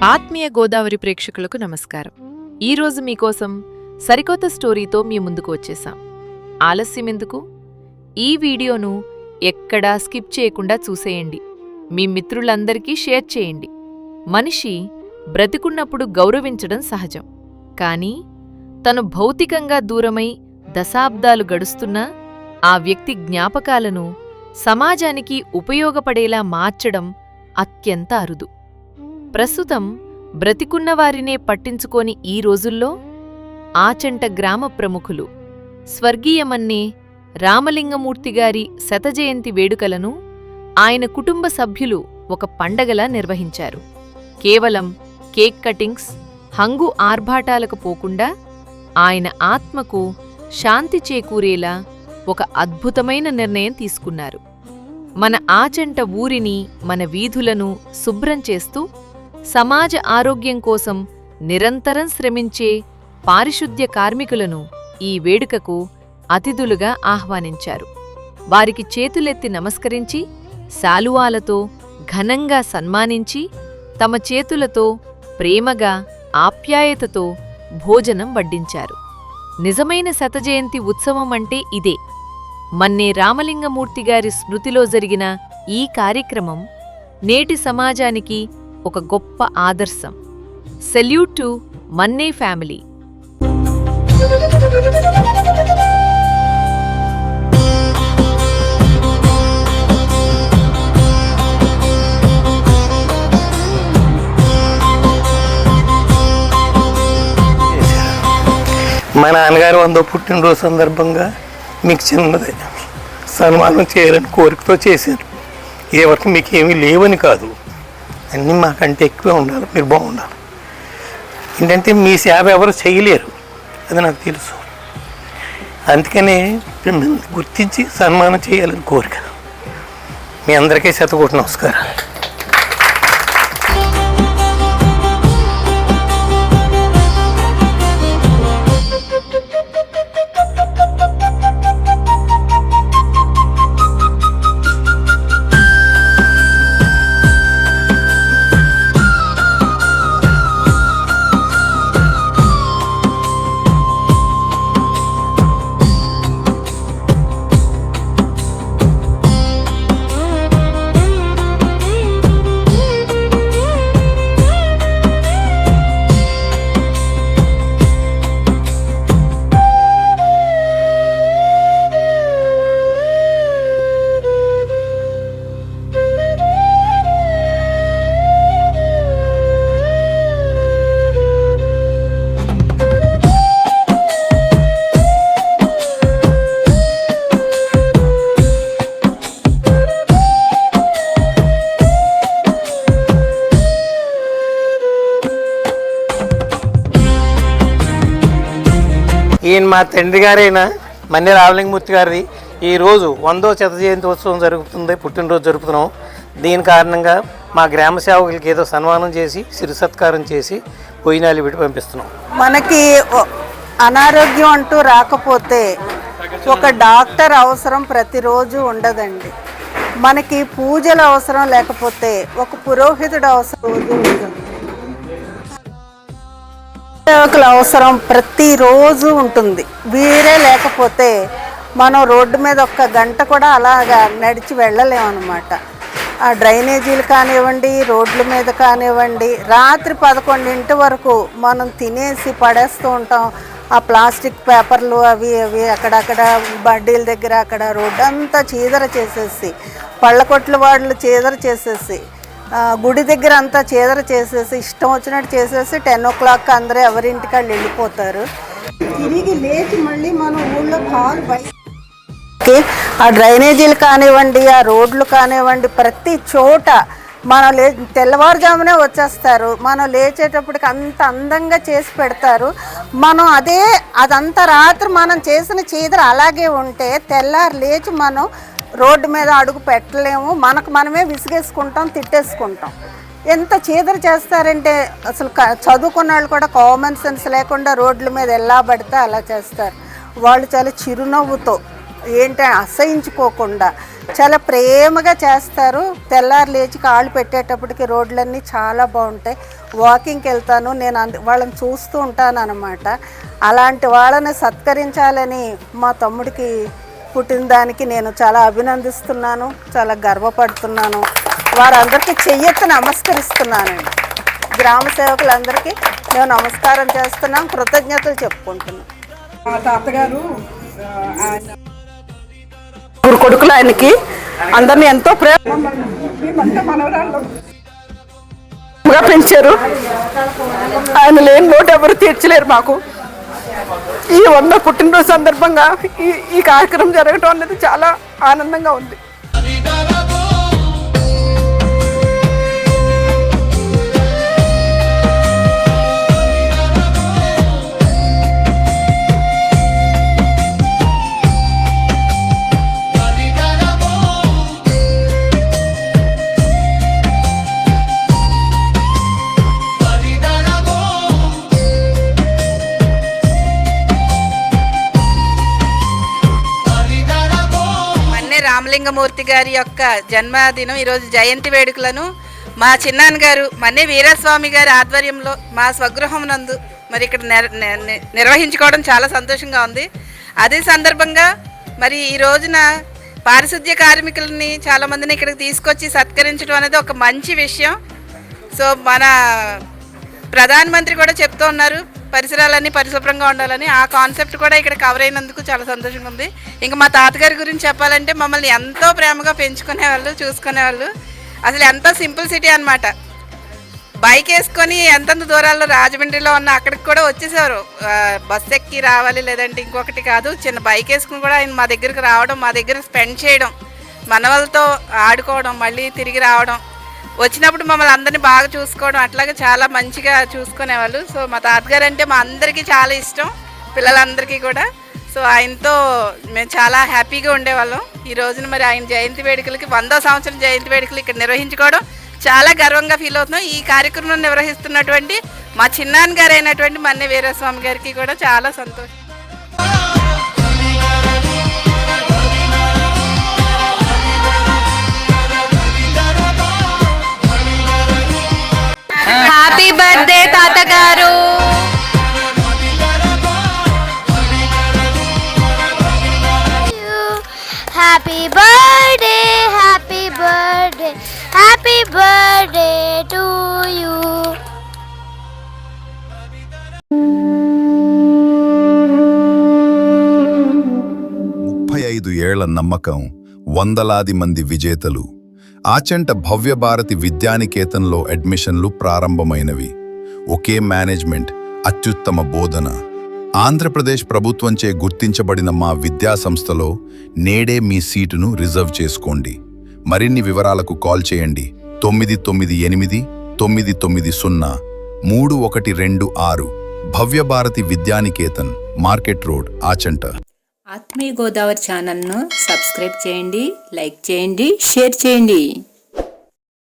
ఆత్మీయ గోదావరి ప్రేక్షకులకు నమస్కారం. ఈరోజు మీకోసం సరికొత్త స్టోరీతో మీ ముందుకు వచ్చేసాం. ఆలస్యం ఎందుకు? ఈ వీడియోను ఎక్కడా స్కిప్ చేయకుండా చూసేయండి. మీ మిత్రులందరికీ షేర్ చేయండి. మనిషి బ్రతికున్నప్పుడు గౌరవించడం సహజం. కానీ తను భౌతికంగా దూరమై దశాబ్దాలు గడుస్తున్నా ఆ వ్యక్తి జ్ఞాపకాలను సమాజానికి ఉపయోగపడేలా మార్చడం అత్యంత అరుదు. ప్రస్తుతం బ్రతికున్నవారినే పట్టించుకోని ఈ రోజుల్లో ఆచంట గ్రామ ప్రముఖులు స్వర్గీయమన్నే రామలింగమూర్తిగారి శతజయంతి వేడుకలను ఆయన కుటుంబ సభ్యులు ఒక పండగలా నిర్వహించారు. కేవలం కేక్ కటింగ్స్, హంగు ఆర్భాటాలకు పోకుండా ఆయన ఆత్మకు శాంతి చేకూరేలా ఒక అద్భుతమైన నిర్ణయం తీసుకున్నారు. మన ఆచంట ఊరిని, మన వీధులను శుభ్రం చేస్తూ సమాజ ఆరోగ్యం కోసం నిరంతరం శ్రమించే పారిశుద్ధ్య కార్మికులను ఈ వేడుకకు అతిథులుగా ఆహ్వానించారు. వారికి చేతులెత్తి నమస్కరించి, శాలువాలతో ఘనంగా సన్మానించి, తమ చేతులతో ప్రేమగా, ఆప్యాయతతో భోజనం వడ్డించారు. నిజమైన శతజయంతి ఉత్సవం అంటే ఇదే. మన్నే రామలింగమూర్తిగారి స్మృతిలో జరిగిన ఈ కార్యక్రమం నేటి సమాజానికి ఒక గొప్ప ఆదర్శం. Salute to Manne family. మా నాన్నగారు 100వ పుట్టినరోజు సందర్భంగా మీకు చిన్నది సన్మానం చేయాలని కోరికతో చేశాను. ఏ వరకు మీకు ఏమీ లేవని కాదు, అన్నీ మాకంటే ఎక్కువే ఉండాలి, మీరు బాగుండాలి. ఏంటంటే మీ సేవ ఎవరు చేయలేరు, అది నాకు తెలుసు. అందుకనే మిమ్మల్ని గుర్తించి సన్మానం చేయాలని కోరిక. మీ అందరికీ శతకోటి నమస్కారం. ఈయన మా తండ్రి గారైన మన్నే రామలింగమూర్తి గారిది ఈరోజు 100వ శతజయంతి ఉత్సవం జరుగుతుంది, పుట్టినరోజు జరుపుతున్నాం. దీని కారణంగా మా గ్రామ సేవకులకి ఏదో సన్మానం చేసి, సిరి సత్కారం చేసి భోజనాలు పెట్టి పంపిస్తున్నాం. మనకి అనారోగ్యం అంటూ రాకపోతే ఒక డాక్టర్ అవసరం ప్రతిరోజు ఉండదండి. మనకి పూజలు అవసరం లేకపోతే ఒక పురోహితుడు అవసరం ఉండదు. సేవకుల అవసరం ప్రతిరోజు ఉంటుంది. వీరే లేకపోతే మనం రోడ్డు మీద ఒక్క గంట కూడా అలాగా నడిచి వెళ్ళలేమన్నమాట. ఆ డ్రైనేజీలు కానివ్వండి, రోడ్ల మీద కానివ్వండి, రాత్రి 11 వరకు మనం తినేసి పడేస్తూ ఉంటాం. ఆ ప్లాస్టిక్ పేపర్లు అవి అక్కడక్కడ బడ్డీల దగ్గర అక్కడ రోడ్డు అంతా చీదర చేసేసి, పళ్ళ కొట్ల వాళ్ళు చీదర చేసేసి, గుడి దగ్గర అంతా చీదర చేసేసి, ఇష్టం వచ్చినట్టు చేసేసి 10 o'clock అందరూ ఎవరింటికి వాళ్ళు వెళ్ళిపోతారు. తిరిగి లేచి మళ్ళీ మనం ఊళ్ళో కారు బయట ఆ డ్రైనేజీలు కానివ్వండి, ఆ రోడ్లు కానివ్వండి, ప్రతి చోట మనం తెల్లవారుజామునే వచ్చేస్తారు. మనం లేచేటప్పటికి అంత అందంగా చేసి పెడతారు. మనం అదంతా రాత్రి మనం చేసిన చీదర అలాగే ఉంటే తెల్లారు లేచి మనం రోడ్డు మీద అడుగు పెట్టలేము. మనకు మనమే విసిగేసుకుంటాం, తిట్టేసుకుంటాం. ఎంత చీదర చేస్తారంటే అసలు చదువుకున్న వాళ్ళు కూడా కామన్ సెన్స్ లేకుండా రోడ్ల మీద ఎలా పడితే అలా చేస్తారు. వాళ్ళు చాలా చిరునవ్వుతో, ఏంటంటే అసహించుకోకుండా చాలా ప్రేమగా చేస్తారు. తెల్లారు లేచి కాళ్ళు పెట్టేటప్పటికి రోడ్లన్నీ చాలా బాగుంటాయి. వాకింగ్కి వెళ్తాను, నేను వాళ్ళని చూస్తూ ఉంటాను అన్నమాట. అలాంటి వాళ్ళని సత్కరించాలని మా తమ్ముడికి పుట్టిన దానికి నేను చాలా అభినందిస్తున్నాను, చాలా గర్వపడుతున్నాను. వారందరికీ చెయ్యెత్తి నమస్కరిస్తున్నానండి. గ్రామ సేవకులందరికీ నేను నమస్కారం చేస్తున్నాం, కృతజ్ఞతలు చెప్పుకుంటున్నాను. మా తాతగారు కొడుకులు ఆయనకి అందరినీ ఎంతో ప్రేమగా పెంచారు. ఆయన లేని లోటు ఎవరు తీర్చలేరు మాకు. ఈ 100 పుట్టినరోజు సందర్భంగా ఈ కార్యక్రమం జరగటం అనేది చాలా ఆనందంగా ఉంది. రామలింగమూర్తి గారి యొక్క జన్మదినం ఈరోజు జయంతి వేడుకలను మా చిన్నాన్నగారు మన్నే వీరస్వామి గారి ఆధ్వర్యంలో మా స్వగృహం నందు మరి ఇక్కడ నిర్వహించుకోవడం చాలా సంతోషంగా ఉంది. అదే సందర్భంగా మరి ఈ రోజున పారిశుద్ధ్య కార్మికులని చాలామందిని ఇక్కడికి తీసుకొచ్చి సత్కరించడం అనేది ఒక మంచి విషయం. సో మన ప్రధానమంత్రి కూడా చెప్తూ ఉన్నారు పరిసరాలన్నీ పరిశుభ్రంగా ఉండాలని. ఆ కాన్సెప్ట్ కూడా ఇక్కడ కవర్ అయినందుకు చాలా సంతోషంగా ఉంది. ఇంకా మా తాతగారి గురించి చెప్పాలంటే మమ్మల్ని ఎంతో ప్రేమగా పెంచుకునేవాళ్ళు, చూసుకునేవాళ్ళు. అసలు ఎంతో సింపుల్ సిటీ అనమాట. బైక్ వేసుకొని ఎంతంత దూరాల్లో రాజమండ్రిలో ఉన్న అక్కడికి కూడా వచ్చేసేవారు. బస్ ఎక్కి రావాలి లేదంటే ఇంకొకటి కాదు, చిన్న బైక్ వేసుకుని కూడా ఆయన మా దగ్గరికి రావడం, మా దగ్గర స్పెండ్ చేయడం, మనవలతో ఆడుకోవడం, మళ్ళీ తిరిగి రావడం, వచ్చినప్పుడు మమ్మల్ని అందరినీ బాగా చూసుకోవడం, అట్లాగే చాలా మంచిగా చూసుకునేవాళ్ళు. సో మా తాతగారు అంటే మా అందరికీ చాలా ఇష్టం, పిల్లలందరికీ కూడా. సో ఆయనతో మేము చాలా హ్యాపీగా ఉండేవాళ్ళం. ఈ రోజున మరి ఆయన జయంతి వేడుకలకి 100వ సంవత్సరం జయంతి వేడుకలు ఇక్కడ నిర్వహించుకోవడం చాలా గర్వంగా ఫీల్ అవుతున్నాం. ఈ కార్యక్రమం నిర్వహిస్తున్నటువంటి మా చిన్నాన్నగారు అయినటువంటి మన్నే వీరస్వామి గారికి కూడా చాలా సంతోషం. హ్యాపీ బర్త్డే తాతగారు. Happy birthday, happy birthday, happy birthday to you. 35 ఏళ్ల నమ్మకం, వందలాది మంది విజేతలు. ఆచంట భవ్యభారతి విద్యానికేతన్లో అడ్మిషన్లు ప్రారంభమైనవి. ఒకే మేనేజ్మెంట్, అత్యుత్తమ బోధన. ఆంధ్రప్రదేశ్ ప్రభుత్వంచే గుర్తించబడిన మా విద్యా సంస్థలో నేడే మీ సీటును రిజర్వ్ చేసుకోండి. మరిన్ని వివరాలకు కాల్ చేయండి 998 990 3126. Bhavyabharati Vidyanikethan, market road, Achanta. ఆత్మీయ గోదావరి ఛానల్ను సబ్స్క్రైబ్ చేయండి, లైక్ చేయండి, షేర్ చేయండి.